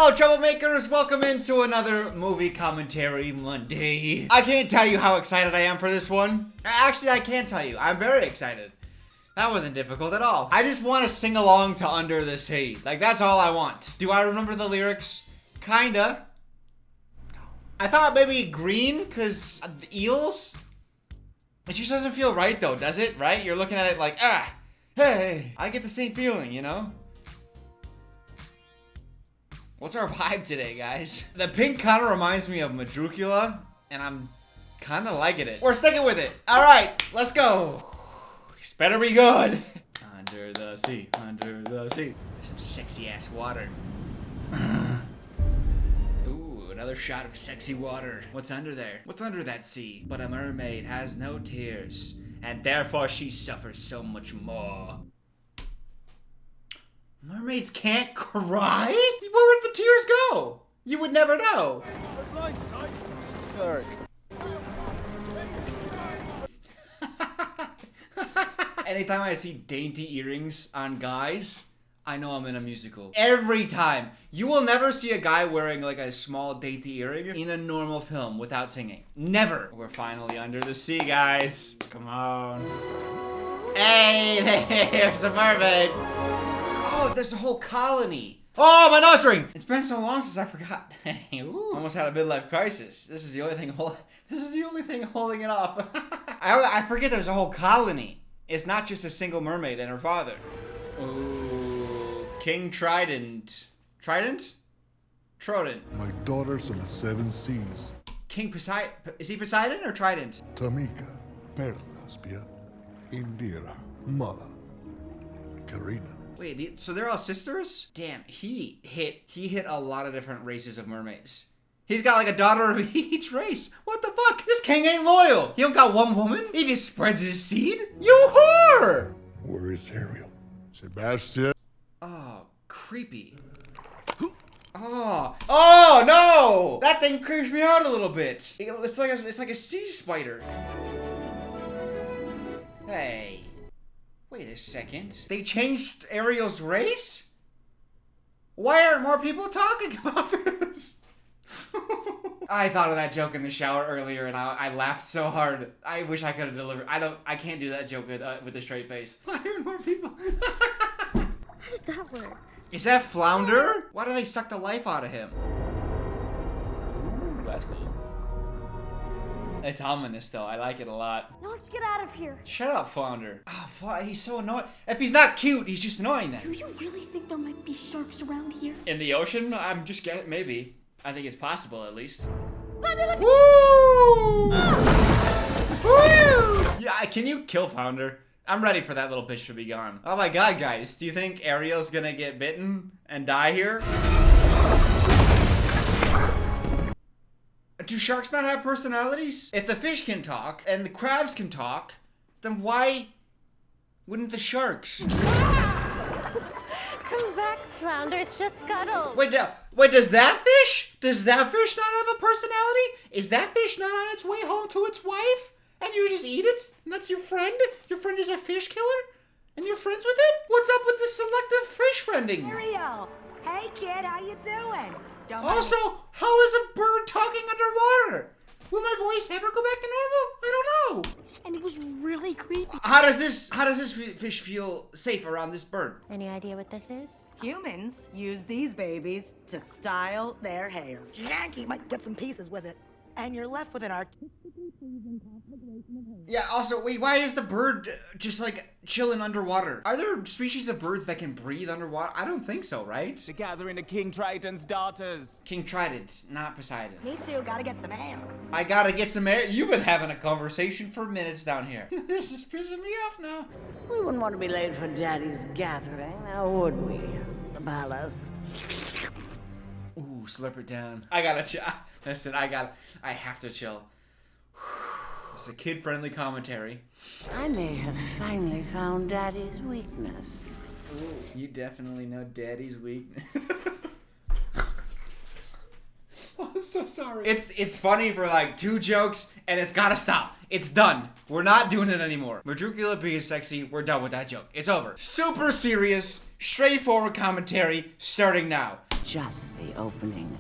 Hello, troublemakers. Welcome into another movie commentary Monday. I can't tell you how excited I am for this one. Actually, I can tell you. I'm very excited. That wasn't difficult at all. I just want to sing along to Under the Sea. Like, that's all I want. Do I remember the lyrics? Kinda. I thought maybe green, because the eels? It just doesn't feel right, though, does it? Right? You're looking at it like, hey. I get the same feeling, you know? What's our vibe today, guys? The pink kind of reminds me of Madrukula, and I'm kind of liking it. We're sticking with it. All right, let's go. This better be good. Under the sea, under the sea. Some sexy ass water. Ooh, another shot of sexy water. What's under there? What's under that sea? But a mermaid has no tears, and therefore she suffers so much more. Mermaids can't cry? Where would the tears go? You would never know. Dark. Anytime I see dainty earrings on guys, I know I'm in a musical. Every time. You will never see a guy wearing like a small dainty earring in a normal film without singing. Never. We're finally under the sea, guys. Come on. Hey, there's a mermaid. Oh, there's a whole colony. Oh, my nose ring! It's been so long since I forgot. Ooh, almost had a midlife crisis. This is the only thing holding it off. I forget there's a whole colony. It's not just a single mermaid and her father. Ooh, King Trident. Trident? Trodent. My daughters of the seven seas. King Poseidon? Is he Poseidon or Trident? Tamika, Perlaspia, Indira, Mala, Karina. Wait, so they're all sisters? Damn, he hit a lot of different races of mermaids. He's got like a daughter of each race. What the fuck? This king ain't loyal. He don't got one woman. He just spreads his seed. You whore! Where is Ariel? Sebastian? Oh, creepy. Oh no! That thing creeps me out a little bit. It's like a sea spider. Hey. Wait a second. They changed Ariel's race? Why aren't more people talking about this? I thought of that joke in the shower earlier and I laughed so hard. I wish I could have delivered. I can't do that joke with a straight face. Why aren't more people? How does that work? Is that Flounder? Why do they suck the life out of him? Ooh, that's cool. It's ominous though. I like it a lot. Now let's get out of here. Shut up, Flounder. Oh, he's so annoying. If he's not cute, he's just annoying then. Do you really think there might be sharks around here? In the ocean? I'm just getting, maybe. I think it's possible at least. Flounder, look. Woo! Woo! Yeah, can you kill Flounder? I'm ready for that little bitch to be gone. Oh my god, guys. Do you think Ariel's gonna get bitten and die here? Do sharks not have personalities? If the fish can talk and the crabs can talk, then why wouldn't the sharks? Come back, Flounder. It's just Scuttle. Wait, does that fish? Does that fish not have a personality? Is that fish not on its way home to its wife? And you just eat it? And that's your friend? Your friend is a fish killer? And you're friends with it? What's up with this selective fish friending? Ariel! Hey kid, how you doing? Also, how is a bird talking underwater? Will my voice ever go back to normal? I don't know. And it was really creepy. How does this fish feel safe around this bird? Any idea what this is? Humans use these babies to style their hair. Yankee might get some pieces with it. And you're left with an artistically pleasing configuration of hair. Yeah, also, wait, why is the bird just like chilling underwater? Are there species of birds that can breathe underwater? I don't think so, right? The gathering of King Triton's daughters. King Trident, not Poseidon. Me too, gotta get some air. I gotta get some air. You've been having a conversation for minutes down here. This is pissing me off now. We wouldn't want to be late for Daddy's gathering, now would we? The palace. Ooh, slurp it down. I gotta chill. Listen, I have to chill. It's a kid-friendly commentary. I may have finally found Daddy's weakness. Ooh, you definitely know Daddy's weakness. I'm so sorry. It's funny for like 2 jokes, and it's gotta stop. It's done. We're not doing it anymore. Madrukula being sexy, we're done with that joke. It's over. Super serious, straightforward commentary starting now. just the opening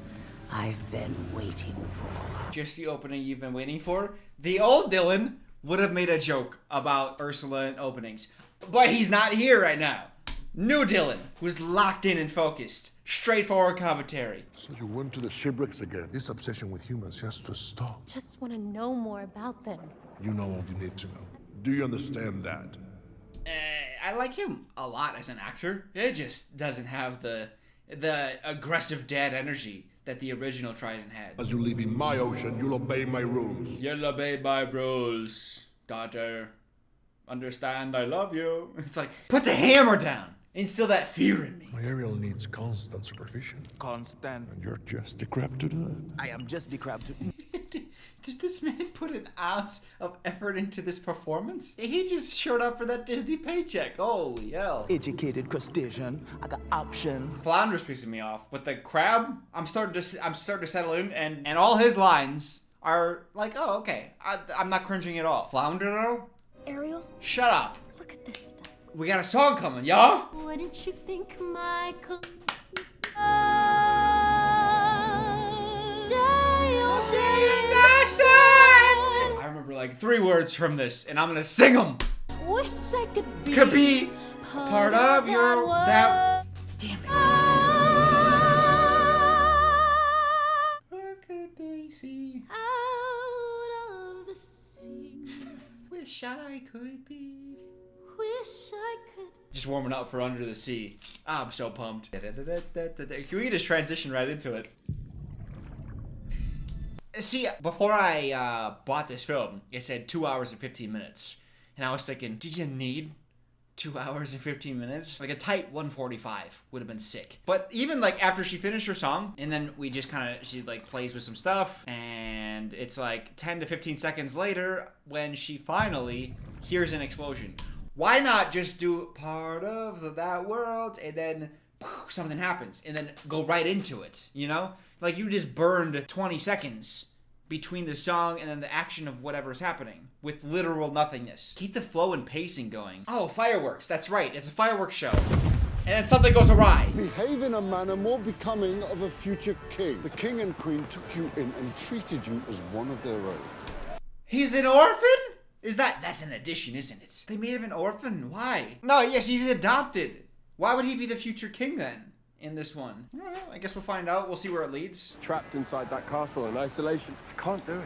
I've been waiting for. Just the opening you've been waiting for? The old Dylan would have made a joke about Ursula and openings. But he's not here right now. New Dylan, who's locked in and focused. Straightforward commentary. So you went to the shipwrecks again. This obsession with humans has to stop. Just want to know more about them. You know all you need to know. Do you understand that? I like him a lot as an actor. It just doesn't have the aggressive dad energy that the original Triton had. As you live in my ocean, you'll obey my rules. You'll obey my rules, daughter. Understand, I love you. It's like, put the hammer down. Instill that fear in me. My Ariel needs constant supervision. Constant. And you're just the crap to do it. I am just the crab to... Did this man put an ounce of effort into this performance? He just showed up for that Disney paycheck. Holy hell. Educated crustacean. I got options. Flounder's pissing me off, but the crab, I'm starting to settle in, and all his lines are like, oh, okay. I'm not cringing at all. Flounder though? Ariel, Shut up. look at this stuff. We got a song coming, y'all. Wouldn't you think, Michael? I remember like 3 words from this, and I'm gonna sing them. Wish I Could be part of your that. Damn it. What could they see? Out of the sea. Wish I could be. Wish I could. Just warming up for Under the Sea. I'm so pumped. Can we just transition right into it? See, before I bought this film, it said 2 hours and 15 minutes. And I was thinking, did you need 2 hours and 15 minutes? Like a tight 1:45 would have been sick. But even like after she finished her song, and then we just she like plays with some stuff, and it's like 10 to 15 seconds later when she finally hears an explosion. Why not just do part of that world and then something happens and then go right into it, you know? Like you just burned 20 seconds between the song and then the action of whatever's happening with literal nothingness. Keep the flow and pacing going. Oh, fireworks. That's right. It's a fireworks show. And then something goes awry. Behave in a manner more becoming of a future king. The king and queen took you in and treated you as one of their own. He's an orphan? That's an addition, isn't it? They made him an orphan. Why? No, yes, he's adopted. Why would he be the future king then in this one? Well, I guess we'll find out. We'll see where it leads. Trapped inside that castle in isolation. Can't do it.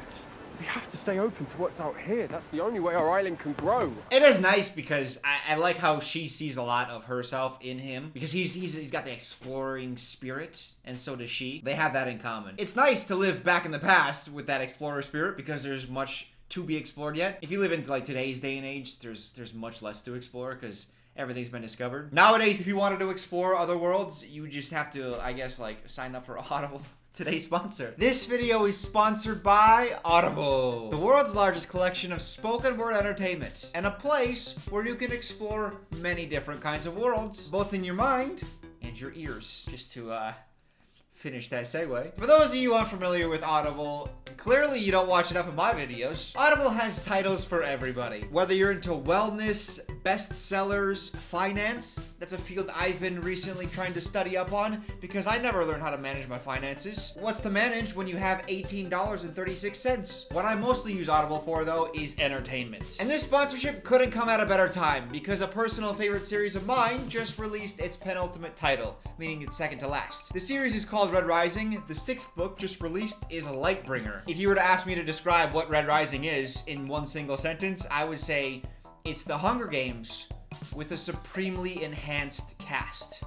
We have to stay open to what's out here. That's the only way our island can grow. It is nice because I like how she sees a lot of herself in him because he's got the exploring spirit, and so does she. They have that in common. It's nice to live back in the past with that explorer spirit because there's much to be explored yet. If you live in like today's day and age, there's much less to explore because everything's been discovered. Nowadays, if you wanted to explore other worlds, you just have to, I guess, like sign up for Audible. Today's sponsor. This video is sponsored by Audible, the world's largest collection of spoken word entertainment, and a place where you can explore many different kinds of worlds, both in your mind and your ears. Just to finish that segue. For those of you unfamiliar with Audible, clearly you don't watch enough of my videos. Audible has titles for everybody. Whether you're into wellness, bestsellers, finance, that's a field I've been recently trying to study up on because I never learned how to manage my finances. What's to manage when you have $18.36? What I mostly use Audible for though is entertainment. And this sponsorship couldn't come at a better time because a personal favorite series of mine just released its penultimate title, meaning it's second to last. The series is called Red Rising. The 6th book just released is Lightbringer. If you were to ask me to describe what Red Rising is in one single sentence, I would say it's the Hunger Games with a supremely enhanced cast.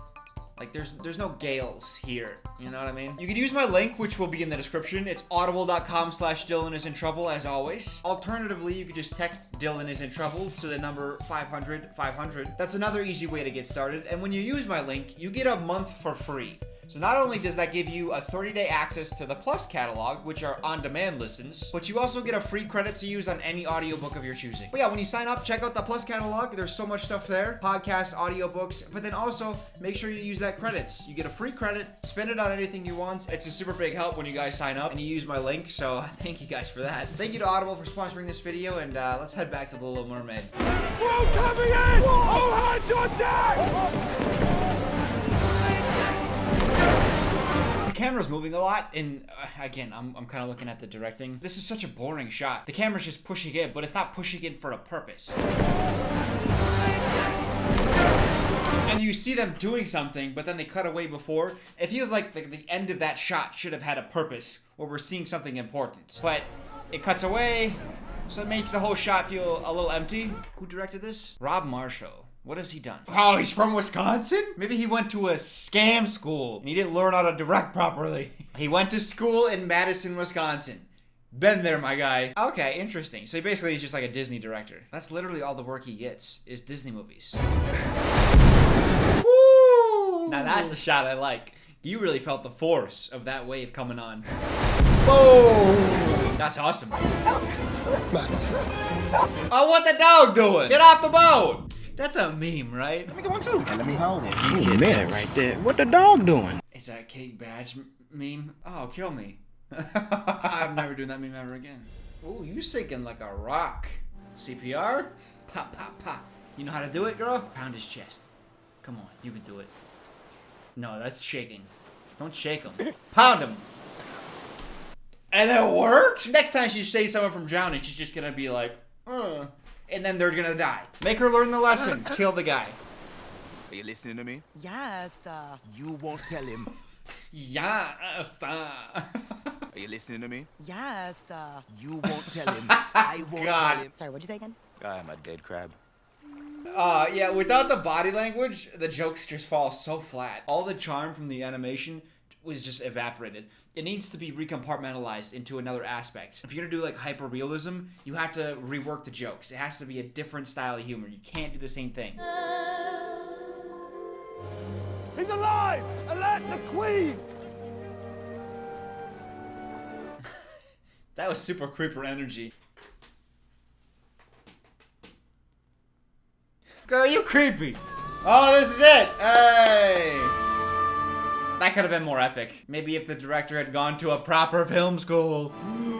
Like there's no Gales here, you know what I mean? You can use my link, which will be in the description. It's audible.com/DylanIsInTrouble as always. Alternatively, you could just text Dylan is in trouble to the number 500-500. That's another easy way to get started. And when you use my link, you get a month for free. So not only does that give you a 30-day access to the Plus catalog, which are on-demand listens, but you also get a free credit to use on any audiobook of your choosing. But yeah, when you sign up, check out the Plus catalog. There's so much stuff there. Podcasts, audiobooks, but then also make sure you use that credits. You get a free credit, spend it on anything you want. It's a super big help when you guys sign up and you use my link, so thank you guys for that. Thank you to Audible for sponsoring this video, and let's head back to The Little Mermaid. Smoke coming in! All hands on deck! camera's moving a lot, and again, I'm kind of looking at the directing. This is such a boring shot. The camera's just pushing in, but it's not pushing in for a purpose. And you see them doing something, but then they cut away before. It feels like the end of that shot should have had a purpose, where we're seeing something important. But it cuts away, so it makes the whole shot feel a little empty. Who directed this? Rob Marshall. What has he done? Oh, he's from Wisconsin? Maybe he went to a scam school and he didn't learn how to direct properly. He went to school in Madison, Wisconsin. Been there, my guy. Okay, interesting. So basically he's just like a Disney director. That's literally all the work he gets, is Disney movies. Woo! Now that's a shot I like. You really felt the force of that wave coming on. Boom! That's awesome. Max. Oh, what the dog doing? Get off the boat! That's a meme, right? Let me get one too. Let me hold it. You man right there. What the dog doing? Is that a cake badge meme? Oh, kill me. I'm never doing that meme ever again. Ooh, you sinking like a rock. CPR? Pop, pop, pop. You know how to do it, girl? Pound his chest. Come on, you can do it. No, that's shaking. Don't shake him. Pound him. And it worked? Next time she saves someone from drowning, she's just gonna be like, and then they're gonna die. Make her learn the lesson. Kill the guy. Are you listening to me? Yes, You won't tell him. Yeah. Are you listening to me? yes, You won't tell him. I won't God. tell him. Sorry, what'd you say again? I'm a dead crab. Yeah, without the body language, the jokes just fall so flat. All the charm from the animation was just evaporated. It needs to be recompartmentalized into another aspect. If you're gonna do like hyper-realism, you have to rework the jokes. It has to be a different style of humor. You can't do the same thing. He's alive! Alert the queen! That was super creeper energy. Girl, you creepy. Oh, this is it. Hey. That could have been more epic. Maybe if the director had gone to a proper film school.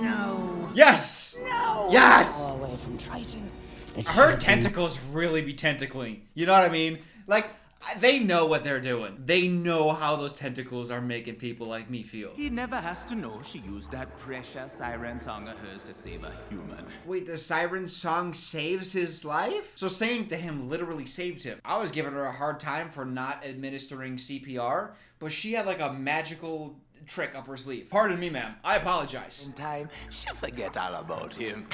No. Yes. No. Yes. All away from Triton. Her tentacles really be tentacling. You know what I mean? Like, they know what they're doing. They know how those tentacles are making people like me feel. He never has to know she used that precious siren song of hers to save a human. Wait, the siren song saves his life? So saying to him literally saved him. I was giving her a hard time for not administering CPR, but she had like a magical trick up her sleeve. Pardon me, ma'am. I apologize. In time, she'll forget all about him.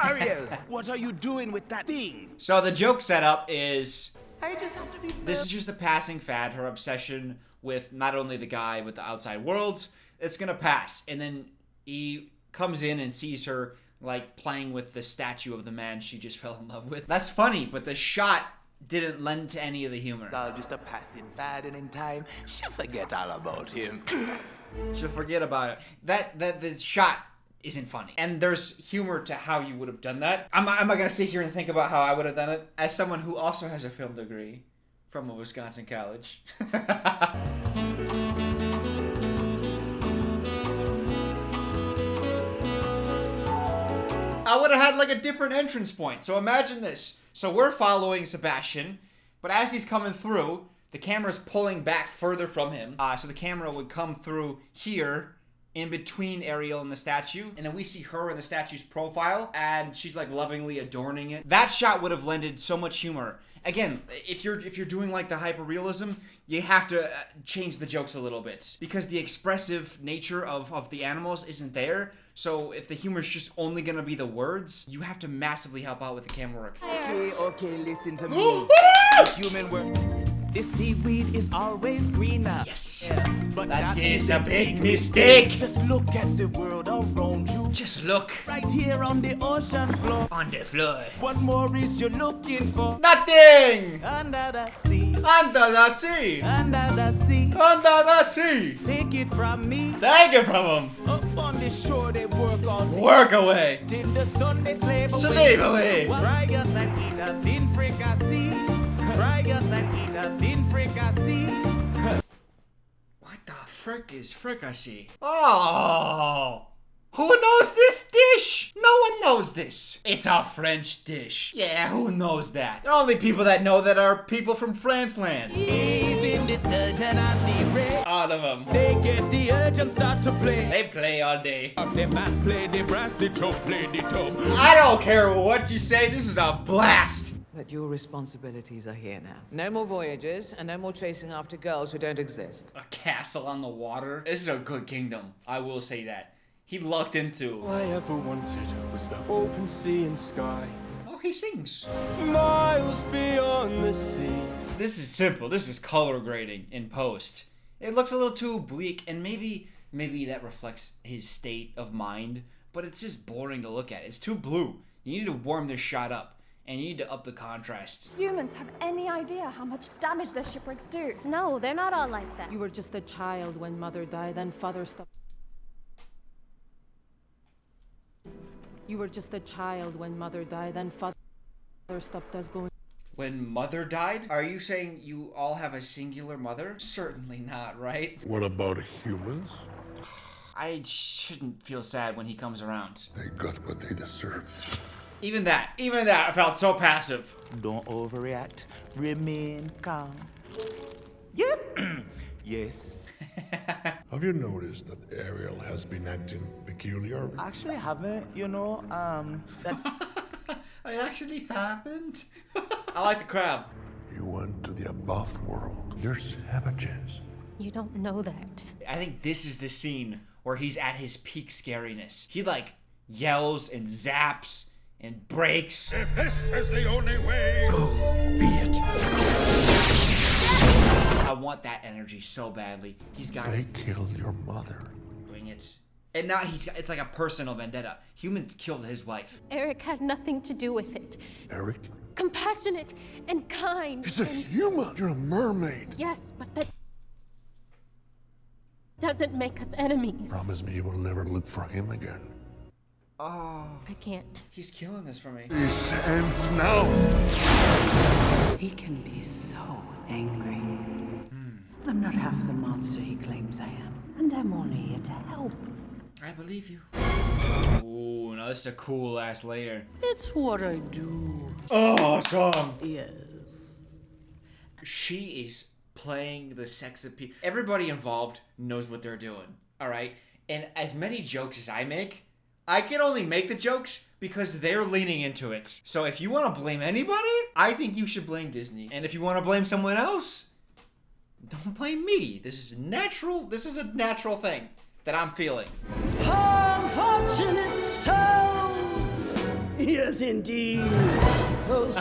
Ariel, what are you doing with that thing? So the joke setup is... I just have to be. This is just a passing fad, her obsession with not only the guy, but the outside worlds. It's gonna pass. And then he comes in and sees her, like, playing with the statue of the man she just fell in love with. That's funny, but the shot didn't lend to any of the humor. It's all just a passing fad, and in time, she'll forget all about him. She'll forget about it. The shot isn't funny. And there's humor to how you would have done that. I'm not gonna sit here and think about how I would have done it. As someone who also has a film degree from a Wisconsin college. I would have had like a different entrance point. So imagine this. So we're following Sebastian, but as he's coming through, the camera's pulling back further from him. So the camera would come through here, in between Ariel and the statue, and then we see her in the statue's profile, and she's like lovingly adorning it. That shot would have lended so much humor. Again, if you're doing like the hyper-realism, you have to change the jokes a little bit, because the expressive nature of the animals isn't there. So if the humor's just only gonna be the words, you have to massively help out with the camera work. Okay, listen to me. The human work. The seaweed is always greener. Yes. Yeah, but That is a big mistake. Just look at the world around you. Just look. Right here on the ocean floor. On the floor. What more is you looking for? Nothing! Under the sea. Under the sea! Under the sea. Under the sea! Take it from me. Take it from him! Up on the shore they work on. Work away! Till the sun they slave away. Slave away! Fry us and eat us in fricassee. Fry us and eat us in fricassee. What the frick is fricassee? Oh! Who knows this dish? No one knows this. It's a French dish. Yeah, who knows that? The only people that know that are people from France land. Even the sturgeon and the ray. All of them. They get the urge and start to play. They play all day. They bass play, they brass, they chop play, they top. I don't care what you say. This is a blast. But your responsibilities are here now. No more voyages, and no more chasing after girls who don't exist. A castle on the water. This is a good kingdom. I will say that. He lucked into. All I ever wanted was the open sea and sky. Oh, he sings. Miles beyond the sea. This is simple. This is color grading in post. It looks a little too bleak, and maybe that reflects his state of mind, but it's just boring to look at. It's too blue. You need to warm this shot up. And you need to up the contrast. Humans have any idea how much damage their shipwrecks do? No, they're not all like that. You were just a child when mother died, then father stopped. You were just a child when mother died, then father stopped us going. When mother died? Are you saying you all have a singular mother? Certainly not, right? What about humans? I shouldn't feel sad when he comes around. They got what they deserve. Even that I felt so passive. Don't overreact. Remain calm. Yes. Yes. Have you noticed that Ariel has been acting peculiar? Actually, haven't. You know, that. I actually haven't. I like the crab. You went to the above world. You're savages. You don't know that. I think this is the scene where he's at his peak scariness. He like yells and zaps and breaks. If this is the only way, so be it. I want that energy so badly. He's got. They killed your mother. Bring it. And now it's like a personal vendetta. Humans killed his wife. Eric had nothing to do with it. Eric? Compassionate and kind. He's a human. You're a mermaid. Yes, but that doesn't make us enemies. Promise me you will never look for him again. Oh. I can't. He's killing this for me. This ends now. He can be so angry. I'm not half the monster he claims I am. And I'm only here to help. I believe you. Ooh, now this is a cool ass layer. It's what I do. Awesome. Yes. She is playing the sex appeal. Everybody involved knows what they're doing. All right. And as many jokes as I make, I can only make the jokes because they're leaning into it. So if you want to blame anybody, I think you should blame Disney. And if you want to blame someone else, don't blame me. This is natural. This is a natural thing that I'm feeling. Unfortunate souls. Yes, indeed. Those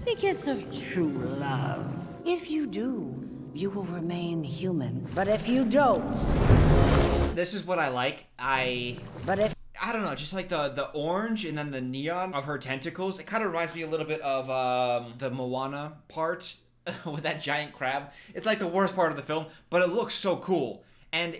the kiss of true love. If you do, you will remain human. But if you don't... This is what I like. But if... I don't know, just like the orange and then the neon of her tentacles. It kind of reminds me a little bit of the Moana part with that giant crab. It's like the worst part of the film, but it looks so cool. And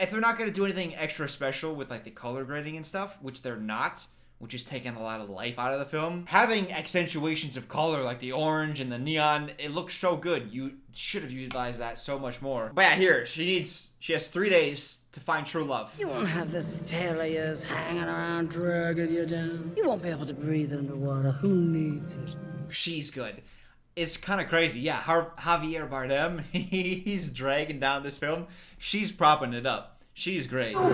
if they're not going to do anything extra special with like the color grading and stuff, which they're not, which is taking a lot of life out of the film, having accentuations of color like the orange and the neon, it looks so good. You should have utilized that so much more. But yeah, here, she has 3 days to find true love. You won't have this tail of yours hanging around dragging you down. You won't be able to breathe underwater. Who needs it? She's good. It's kind of crazy. Yeah, Javier Bardem, he's dragging down this film. She's propping it up. She's great. Oh!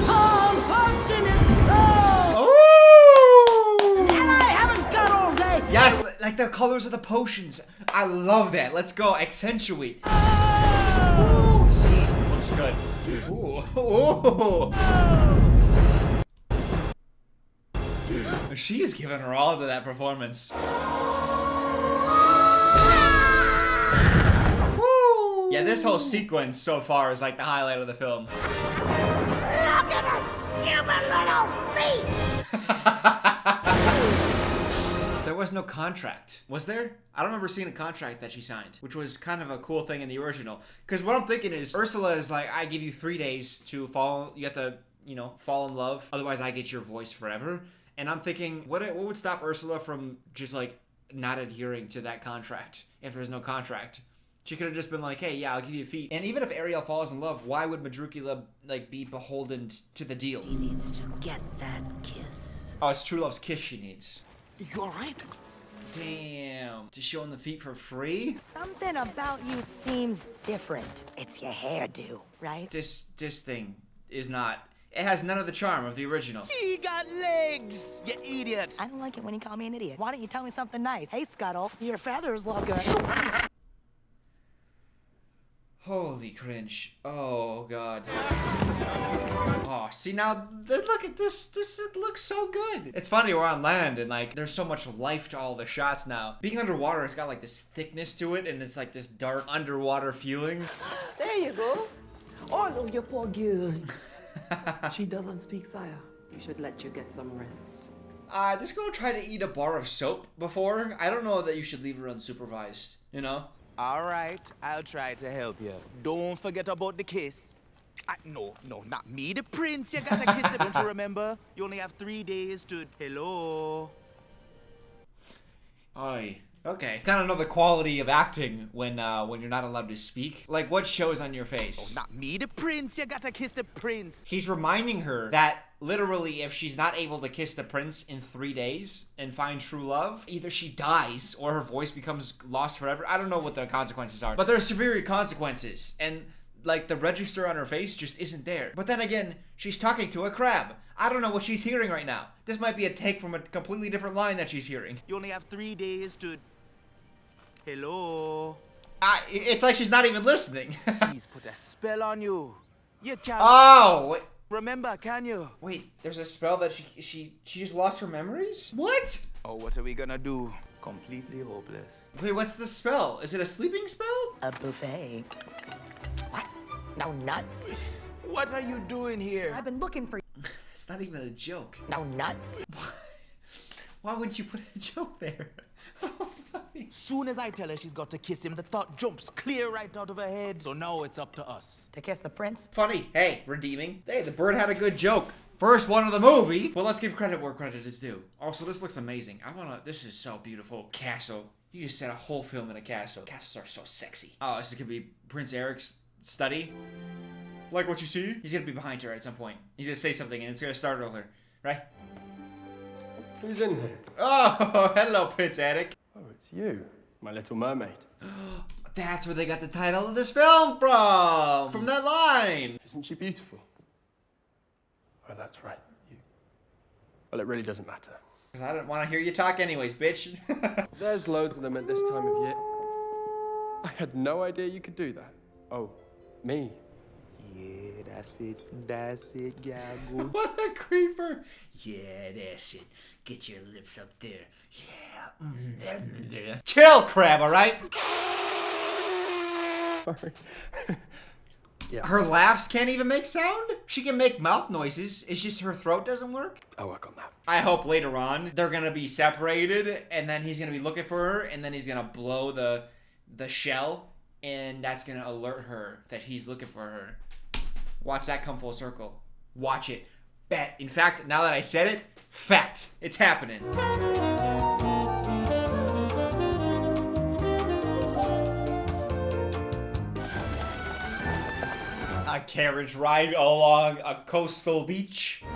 And I haven't got all day. Yes, like the colors of the potions. I love that. Let's go. Accentuate. Oh! See, looks good. Ooh. Ooh. She's giving her all to that performance. Woo. Yeah, this whole sequence so far is like the highlight of the film. Look at her stupid little feet! There was no contract, was there? I don't remember seeing a contract that she signed, which was kind of a cool thing in the original. Because what I'm thinking is, Ursula is like, I give you 3 days to fall, you have to, fall in love, otherwise I get your voice forever. And I'm thinking, what would stop Ursula from just like not adhering to that contract if there's no contract? She could have just been like, hey, yeah, I'll give you feet. And even if Ariel falls in love, why would Madrukula like be beholden to the deal? She needs to get that kiss. Oh, it's true love's kiss she needs. You all right? Damn. Just showing the feet for free? Something about you seems different. It's your hairdo, right? This thing is not. It has none of the charm of the original. She got legs, you idiot. I don't like it when you call me an idiot. Why don't you tell me something nice? Hey, Scuttle, your feathers look good. Holy cringe. Oh, God. Oh, see now, look at this. This looks so good. It's funny, we're on land and like, there's so much life to all the shots now. Being underwater, it's got like this thickness to it and it's like this dark underwater feeling. There you go. Oh, no, your poor girl. She doesn't speak, sire. You should let you get some rest. This girl tried to eat a bar of soap before. I don't know that you should leave her unsupervised, you know? All right, I'll try to help you. Don't forget about the kiss. No, not me, the prince. You gotta kiss him, don't you remember? You only have 3 days to... Hello? Oy. Okay. Kind of know the quality of acting when you're not allowed to speak. Like, what shows on your face? Not me, the prince. You gotta kiss the prince. He's reminding her that literally if she's not able to kiss the prince in 3 days and find true love, either she dies or her voice becomes lost forever. I don't know what the consequences are, but there are severe consequences. And like the register on her face just isn't there. But then again, she's talking to a crab. I don't know what she's hearing right now. This might be a take from a completely different line that she's hearing. You only have 3 days to... Hello? It's like she's not even listening. He's put a spell on you. You can't... Oh! Wait. Remember, can you? Wait, there's a spell that she just lost her memories? What? Oh, what are we gonna do? Completely hopeless. Wait, what's the spell? Is it a sleeping spell? A buffet. What? No nuts? What are you doing here? I've been looking for... It's not even a joke. No nuts? Why would you put a joke there? Soon as I tell her she's got to kiss him, the thought jumps clear right out of her head. So now it's up to us. To kiss the prince? Funny. Hey, redeeming. Hey, the bird had a good joke. First one of the movie. Well, let's give credit where credit is due. Also, this looks amazing. This is so beautiful. Castle. You just set a whole film in a castle. Castles are so sexy. Oh, this is gonna be Prince Eric's study. Like what you see? He's gonna be behind her at some point. He's gonna say something and it's gonna startle her. Right? Who's in here? Oh, hello, Prince Eric. Oh, it's you, my little mermaid. That's where they got the title of this film from! From that line! Isn't she beautiful? Oh, that's right. Well, it really doesn't matter. Because I don't want to hear you talk anyways, bitch. There's loads of them at this time of year. I had no idea you could do that. Oh, me. Yeah, that's it, Gago. What a creeper. Yeah, that's it. Get your lips up there. Yeah. Chill, crab, alright? Sorry. Yeah. Her laughs can't even make sound? She can make mouth noises. It's just her throat doesn't work? I'll work on that. I hope later on they're gonna be separated and then he's gonna be looking for her and then he's gonna blow the shell and that's gonna alert her that he's looking for her. Watch that come full circle. Watch it. Bet. In fact, now that I said it, fact. It's happening. A carriage ride along a coastal beach. Oh,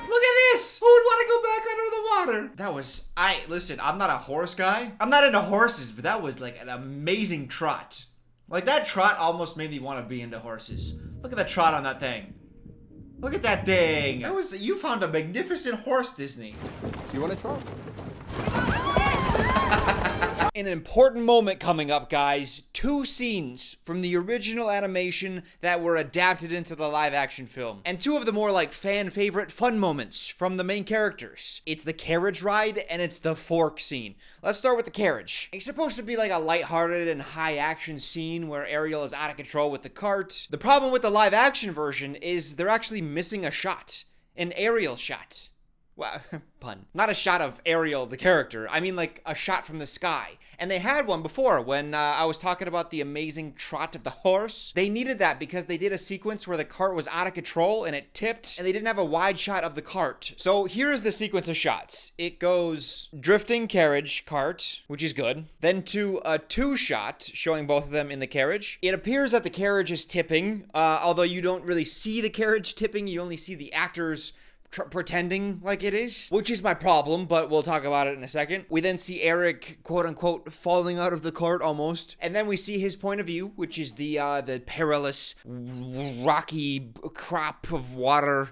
look at this! Who would want to go back under the water? That was, listen, I'm not a horse guy. I'm not into horses, but that was like an amazing trot. Like that trot almost made me want to be into horses. Look at the trot on that thing. Look at that thing. You found a magnificent horse, Disney. Do you want to try? An important moment coming up, guys. 2 scenes from the original animation that were adapted into the live-action film. And 2 of the more, like, fan-favorite fun moments from the main characters. It's the carriage ride, and it's the fork scene. Let's start with the carriage. It's supposed to be, like, a lighthearted and high-action scene where Ariel is out of control with the cart. The problem with the live-action version is they're actually missing a shot. An Ariel shot. Well, pun. Not a shot of Ariel, the character. I mean, like, a shot from the sky. And they had one before when I was talking about the amazing trot of the horse. They needed that because they did a sequence where the cart was out of control and it tipped, and they didn't have a wide shot of the cart. So here is the sequence of shots. It goes drifting carriage cart, which is good. Then to a 2 shot showing both of them in the carriage. It appears that the carriage is tipping, although you don't really see the carriage tipping. You only see the actors pretending like it is, which is my problem, but we'll talk about it in a second. We then see Eric, quote unquote, falling out of the cart almost. And then we see his point of view, which is the perilous, rocky crop of water.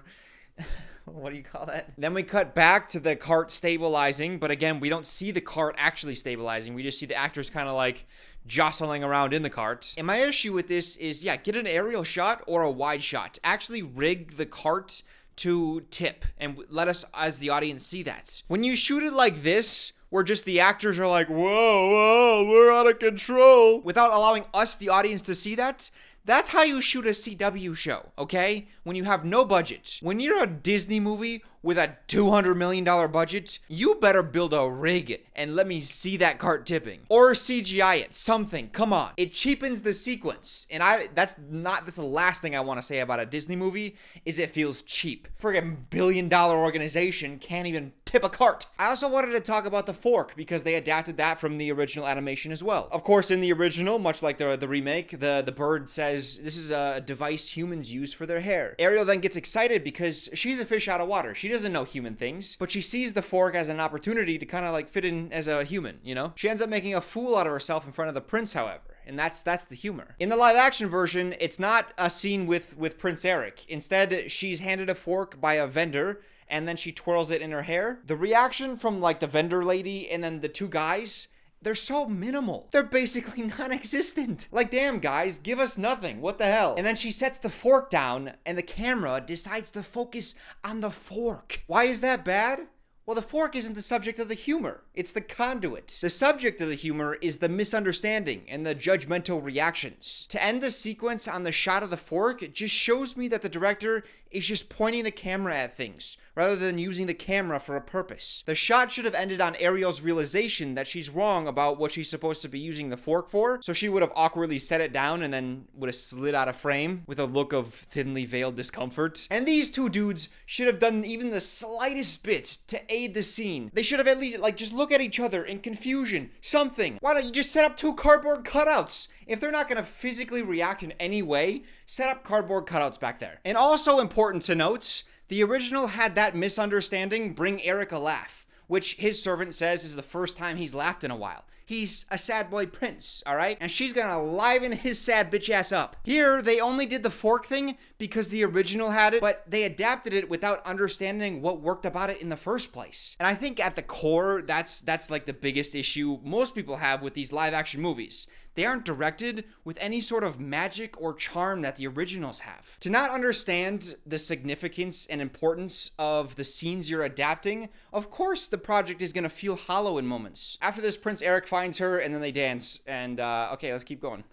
What do you call that? Then we cut back to the cart stabilizing, but again, we don't see the cart actually stabilizing. We just see the actors kind of like jostling around in the cart. And my issue with this is, yeah, get an aerial shot or a wide shot. Actually rig the cart to tip and let us as the audience see that. When you shoot it like this, where just the actors are like, whoa, we're out of control, without allowing us, the audience, to see that, that's how you shoot a CW show, okay? When you have no budget. When you're a Disney movie with a $200 million budget, you better build a rig and let me see that cart tipping. Or CGI it, something, come on. It cheapens the sequence. And that's the last thing I want to say about a Disney movie, is it feels cheap. Friggin' billion-dollar organization can't even tip a cart. I also wanted to talk about the fork, because they adapted that from the original animation as well. Of course, in the original, much like the remake, the bird says, this is a device humans use for their hair. Ariel then gets excited because she's a fish out of water. She doesn't know human things, but she sees the fork as an opportunity to kind of like fit in as a human, you know? She ends up making a fool out of herself in front of the prince, however. And that's the humor. In the live action version, it's not a scene with Prince Eric. Instead, she's handed a fork by a vendor, and then she twirls it in her hair. The reaction from like the vendor lady and then the two guys, they're so minimal. They're basically non-existent. Like, damn, guys, give us nothing. What the hell? And then she sets the fork down, and the camera decides to focus on the fork. Why is that bad? Well, the fork isn't the subject of the humor. It's the conduit. The subject of the humor is the misunderstanding and the judgmental reactions. To end the sequence on the shot of the fork, it just shows me that the director is just pointing the camera at things, rather than using the camera for a purpose. The shot should have ended on Ariel's realization that she's wrong about what she's supposed to be using the fork for, so she would have awkwardly set it down and then would have slid out of frame with a look of thinly veiled discomfort. And these two dudes should have done even the slightest bit to aid the scene. They should have at least, like, just look at each other in confusion. Something. Why don't you just set up two cardboard cutouts? If they're not gonna physically react in any way, set up cardboard cutouts back there. And also important to note, the original had that misunderstanding bring Eric a laugh, which his servant says is the first time he's laughed in a while. He's a sad boy prince, alright? And she's gonna liven his sad bitch ass up. Here, they only did the fork thing because the original had it, but they adapted it without understanding what worked about it in the first place. And I think at the core, that's like the biggest issue most people have with these live action movies. They aren't directed with any sort of magic or charm that the originals have. To not understand the significance and importance of the scenes you're adapting, of course the project is gonna feel hollow in moments. After this, Prince Eric finds her and then they dance. And okay, let's keep going.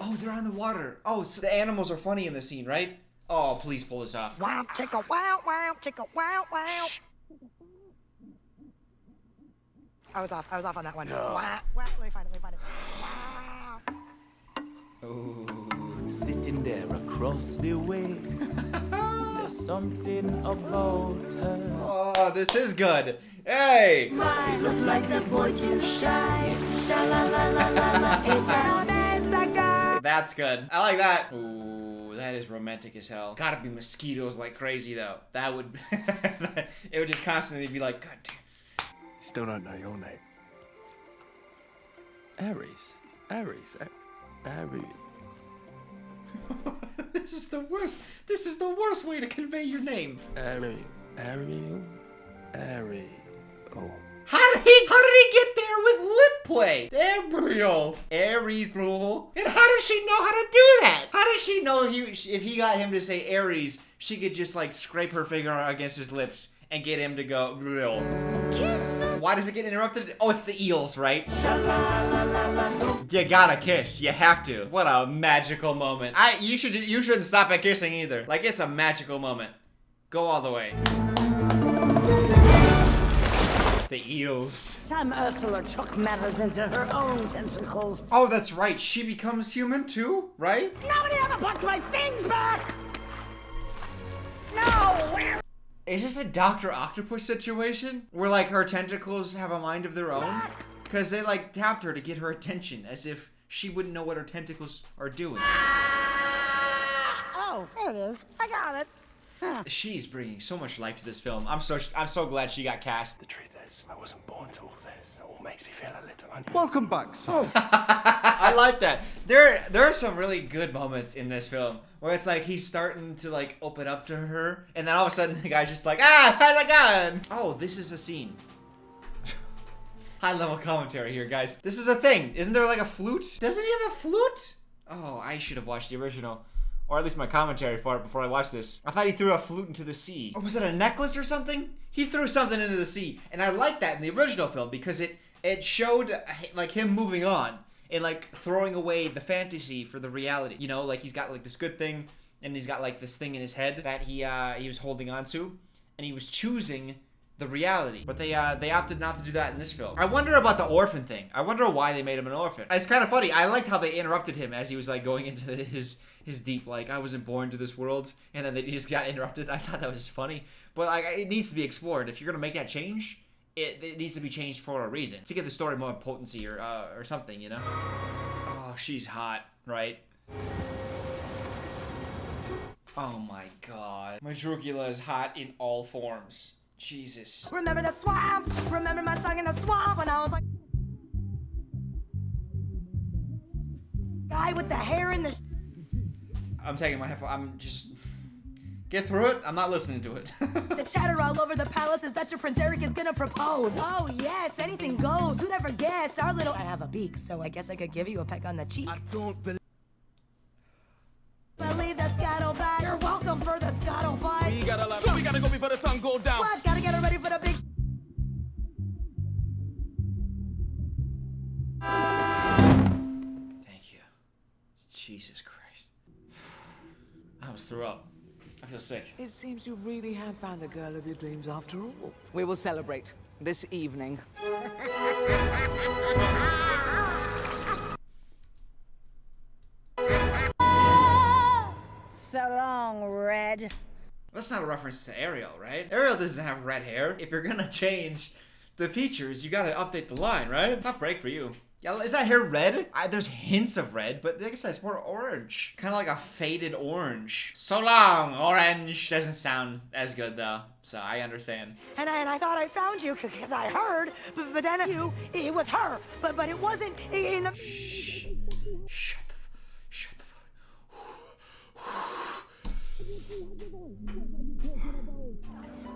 Oh, they're on the water. Oh, so the animals are funny in the scene, right? Oh, please pull this off. Wow, chicka, wow, wow, chicka, wow, wow. I was off on that one. No. Wow, wow, let me find it. Wow. Oh, sitting there across the way. There's something about her. Oh, this is good. Hey! Might look like the boy too shy. Sha-la-la-la-la-la, ain't that guy? That's good. I like that. Ooh, that is romantic as hell. Gotta be mosquitoes like crazy though. That would, it would just constantly be like, God damn. Still don't know your name. Aries. This is the worst. This is the worst way to convey your name. Ariel. How did he get there with lip play? Ariel. And how does she know how to do that? How does she know if he got him to say Aries, she could just like scrape her finger against his lips and get him to go. Why does it get interrupted? Oh, it's the eels, right? You gotta kiss. You have to. What a magical moment. You shouldn't stop at kissing either. Like, it's a magical moment. Go all the way. The eels. Some Ursula took matters into her own tentacles. Oh, that's right. She becomes human too, right? Nobody ever puts my things back! No! Is this a Dr. Octopus situation? Where, like, her tentacles have a mind of their own? Because they, like, tapped her to get her attention, as if she wouldn't know what her tentacles are doing. Oh, there it is. I got it. She's bringing so much life to this film. I'm so glad she got cast. The truth is, I wasn't born to all this. It all makes me feel a little uneasy. Welcome back, son. I like that. There are some really good moments in this film where it's like he's starting to like open up to her, and then all of a sudden the guy's just like, ah, how's it going? Oh, this is a scene. High level commentary here, guys. This is a thing. Isn't there like a flute? Doesn't he have a flute? Oh, I should have watched the original. Or at least my commentary for it before I watched this. I thought he threw a flute into the sea. Or was it a necklace or something? He threw something into the sea. And I like that in the original film because it showed like him moving on and like throwing away the fantasy for the reality. You know, like he's got like this good thing and he's got like this thing in his head that he was holding on to, and he was choosing the reality. But they opted not to do that in this film. I wonder about the orphan thing. I wonder why they made him an orphan. It's kind of funny. I liked how they interrupted him as he was like going into his deep, like, I wasn't born to this world, and then they just got interrupted. I thought that was funny. But like, it needs to be explored. If you're gonna make that change, it needs to be changed for a reason. To give the story more potency or something, you know? Oh, she's hot, right? Oh my god. Madrugula is hot in all forms. Jesus. Remember the swamp? Remember my song in the swamp when I was like... Guy with the hair in the... I'm taking my headphones. I'm just... Get through it. I'm not listening to it. The chatter all over the palace is that your Prince Eric is gonna propose. Oh yes, anything goes. Who'd ever guess? Our little... I have a beak, so I guess I could give you a peck on the cheek. I don't believe that Scuttle bite. You're welcome for the Scuttle bite. We gotta go before the sun go down. What? Gotta get her ready for the big... Thank you. Jesus Christ. I almost threw up. I feel sick. It seems you really have found the girl of your dreams after all. We will celebrate this evening. So long, Red. That's not a reference to Ariel, right? Ariel doesn't have red hair. If you're gonna change the features, you gotta update the line, right? Tough break for you. Yeah, is that hair red? There's hints of red, but like I said, it's more orange. Kind of like a faded orange. So long, orange. Doesn't sound as good though, so I understand. And I thought I found you because I heard, but then it was her, but it wasn't in the... Shh. Shut the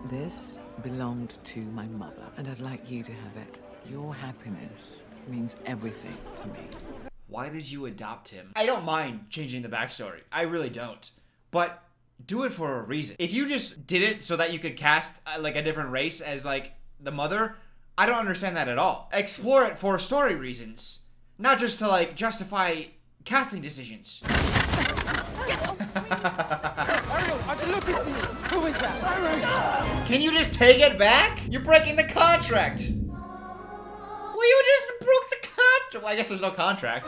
This belonged to my mother, and I'd like you to have it. Your happiness means everything to me. Why did you adopt him? I don't mind changing the backstory. I really don't. But do it for a reason. If you just did it so that you could cast like a different race as like the mother, I don't understand that at all. Explore it for story reasons, not just to like justify casting decisions. Ariel, I can look at you. Who is that? Ariel. Can you just take it back? You're breaking the contract. Well, you just broke the contract. Well, I guess there's no contract.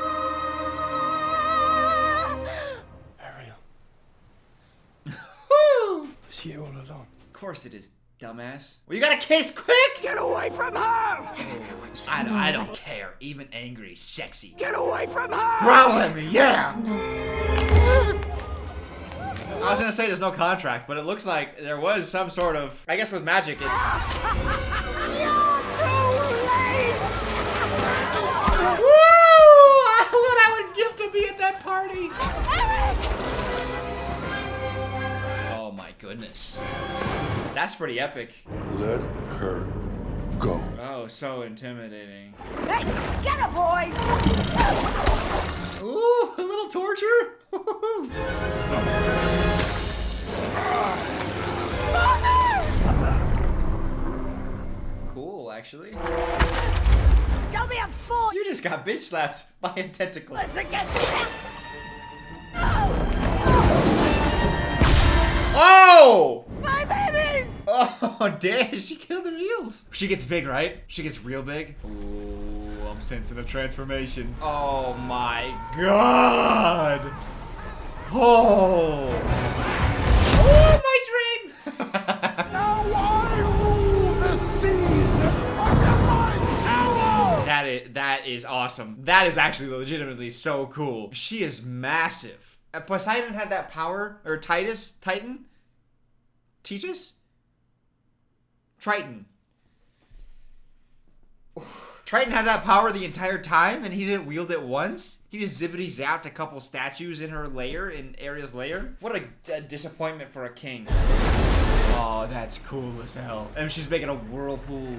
Ariel. Woo! It's you all along. Of course it is, dumbass. Well, you gotta kiss quick! Get away from her! I don't care. Even angry, sexy. Get away from her! Growl at me, yeah! I was gonna say there's no contract, but it looks like there was some sort of... I guess with magic, it... What I would give to be at that party! Oh my goodness. That's pretty epic. Let her go. Oh, so intimidating. Hey, get her, boys! Ooh, a little torture? Cool, actually. Don't be a fool! You just got bitch slapped by a tentacle. Let's get Oh! My baby! Oh, damn, she killed the eels. She gets big, right? She gets real big. Ooh, I'm sensing a transformation. Oh my god! Oh! Oh, my dream! Now I rule the seas under my power! That is awesome. That is actually legitimately so cool. She is massive. Poseidon had that power, or Titan? Teachers? Triton. Triton had that power the entire time and he didn't wield it once? He just zippity zapped a couple statues in her lair, in Ariel's lair? What a disappointment for a king. Oh, that's cool as hell. And she's making a whirlpool.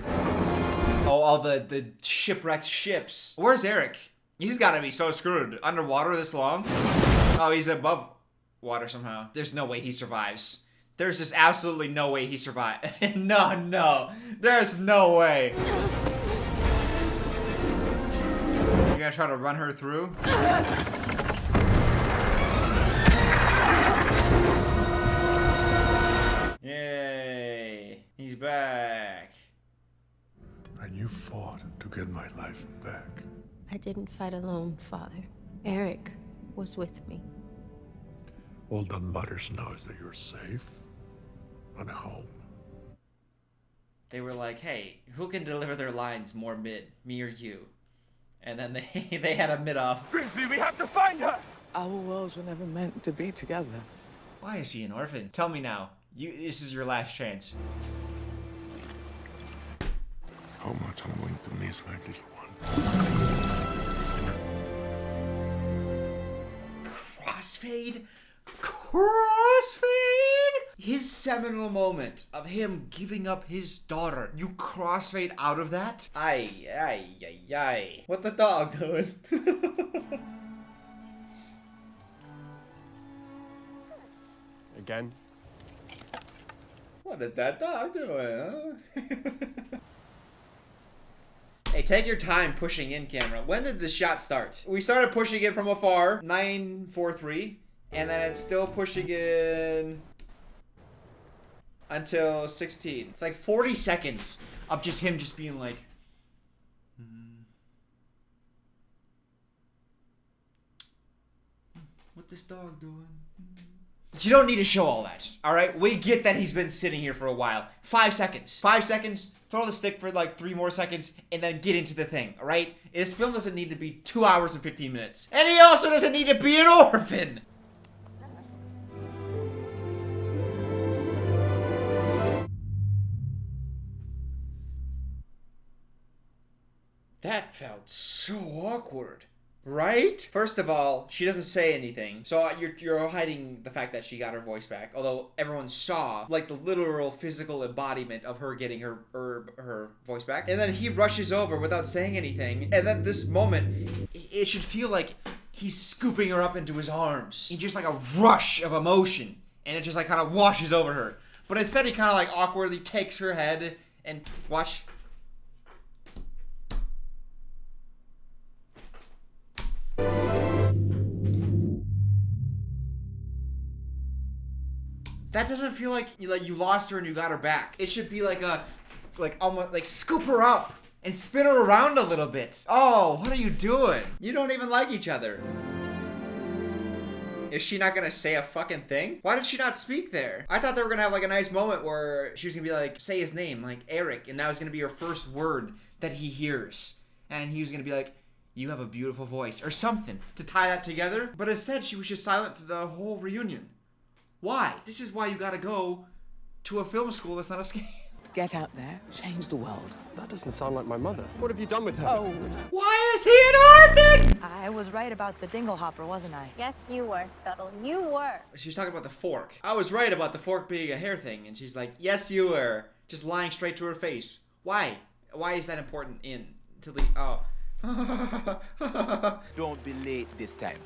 Oh, all the shipwrecked ships. Where's Eric? He's gotta be so screwed. Underwater this long? Oh, he's above water somehow. There's no way he survives. There's just absolutely no way he survives. No. There's no way. You're gonna try to run her through? Yay. He's back. And you fought to get my life back. I didn't fight alone, Father. Eric was with me. All that matters now is that you're safe and home. They were like, hey, who can deliver their lines more mid, me or you? And then they had a mid-off. Grimsby, we have to find her! Our worlds were never meant to be together. Why is he an orphan? Tell me now. This is your last chance. How much I'm going to miss my little one. Crossfade? Crossfade? His seminal moment of him giving up his daughter. You crossfade out of that? Ay. What the dog doing? Again? What did that dog doing, huh? Hey, take your time pushing in, camera. When did the shot start? We started pushing it from afar, 9:43, and then it's still pushing in until 16. It's like 40 seconds of just him just being like, what this dog doing? But you don't need to show all that, all right? We get that he's been sitting here for a while. 5 seconds. 5 seconds, throw the stick for like 3 more seconds, and then get into the thing, all right? This film doesn't need to be 2 hours and 15 minutes. And he also doesn't need to be an orphan. That felt so awkward. Right? First of all, she doesn't say anything. So you're hiding the fact that she got her voice back. Although everyone saw like the literal physical embodiment of her getting her voice back. And then he rushes over without saying anything. And then this moment, it should feel like he's scooping her up into his arms. In just like a rush of emotion. And it just like kind of washes over her. But instead he kind of like awkwardly takes her head and watch. That doesn't feel like you lost her and you got her back. It should be like almost like scoop her up and spin her around a little bit. Oh, what are you doing? You don't even like each other. Is she not gonna say a fucking thing? Why did she not speak there? I thought they were gonna have like a nice moment where she was gonna be like, say his name, like Eric, and that was gonna be her first word that he hears. And he was gonna be like, you have a beautiful voice, or something to tie that together. But instead, she was just silent through the whole reunion. Why? This is why you gotta go to a film school that's not a scam. Get out there, change the world. That doesn't sound like my mother. What have you done with her? Oh. Why is he an orphan? I was right about the dinglehopper, wasn't I? Yes, you were, Scuttle. You were. She's talking about the fork. I was right about the fork being a hair thing. And she's like, yes, you were. Just lying straight to her face. Why? Why is that important to the... Oh. Don't be late this time.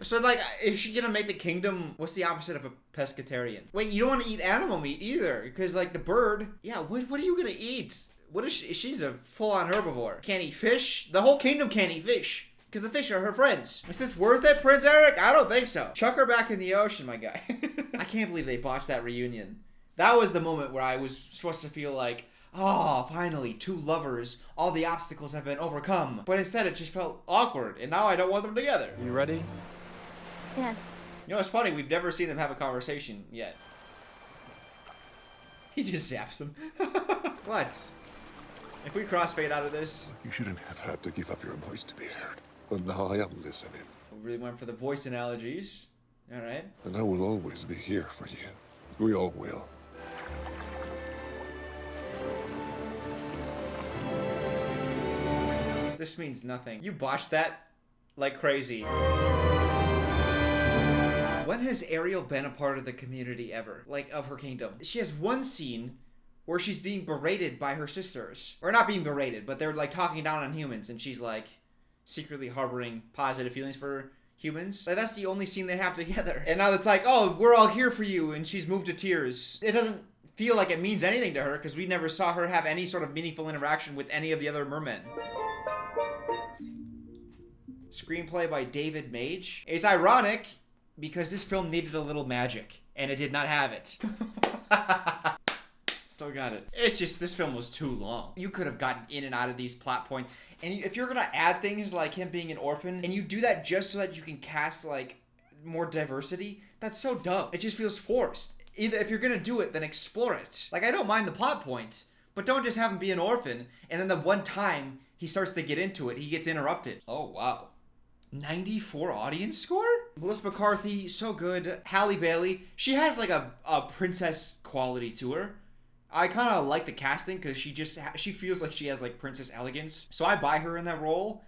So, like, is she gonna make the kingdom... What's the opposite of a pescatarian? Wait, you don't want to eat animal meat either. Because, like, the bird... Yeah, what are you gonna eat? What is she? She's a full-on herbivore. Can't eat fish? The whole kingdom can't eat fish. Because the fish are her friends. Is this worth it, Prince Eric? I don't think so. Chuck her back in the ocean, my guy. I can't believe they botched that reunion. That was the moment where I was supposed to feel like... Oh, finally, 2 lovers. All the obstacles have been overcome. But instead, it just felt awkward. And now I don't want them together. You ready? Yes. You know, it's funny. We've never seen them have a conversation yet. He just zaps them. What? If we crossfade out of this... You shouldn't have had to give up your voice to be heard. But now I am listening. We really went for the voice analogies. All right. And I will always be here for you. We all will. this means nothing. You botched that like crazy. When has Ariel been a part of the community ever? Like, of her kingdom? She has one scene where she's being berated by her sisters. Or not being berated, but they're like talking down on humans, and she's like secretly harboring positive feelings for humans. Like, that's the only scene they have together. And now it's like, oh, we're all here for you, and she's moved to tears. It doesn't feel like it means anything to her, because we never saw her have any sort of meaningful interaction with any of the other mermen. Screenplay by David Mage. It's ironic, because this film needed a little magic, and it did not have it. Still got it. It's just, this film was too long. You could have gotten in and out of these plot points. And if you're gonna add things like him being an orphan, and you do that just so that you can cast, like, more diversity, that's so dumb. It just feels forced. Either if you're gonna do it, then explore it. Like, I don't mind the plot points, but don't just have him be an orphan, and then the one time he starts to get into it, he gets interrupted. Oh, wow. 94 audience score? Melissa McCarthy, so good. Halle Bailey, she has like a princess quality to her. I kind of like the casting because she feels like she has like princess elegance. So I buy her in that role.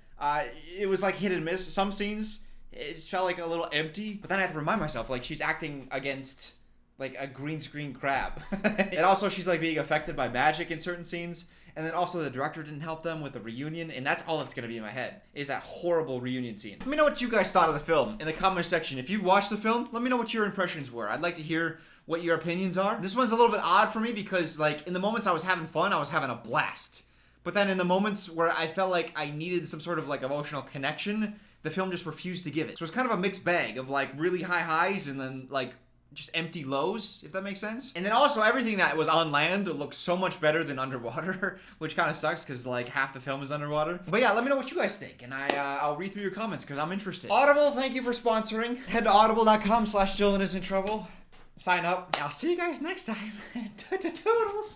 It was like hit and miss. Some scenes, it just felt like a little empty. But then I have to remind myself, like, she's acting against like a green screen crab. And also she's like being affected by magic in certain scenes. And then also the director didn't help them with the reunion, and that's all that's gonna be in my head, is that horrible reunion scene. Let me know what you guys thought of the film in the comment section. If you've watched the film, let me know what your impressions were. I'd like to hear what your opinions are. This one's a little bit odd for me because, like, in the moments I was having fun, I was having a blast. But then in the moments where I felt like I needed some sort of like emotional connection, the film just refused to give it. So it's kind of a mixed bag of like really high highs and then like just empty lows, if that makes sense. And then also everything that was on land looks so much better than underwater, which kind of sucks because like half the film is underwater. But yeah, let me know what you guys think, and I'll read through your comments because I'm interested. Audible, thank you for sponsoring. Head to audible.com/DylanIsInTrouble. Sign up. I'll see you guys next time. Toodles.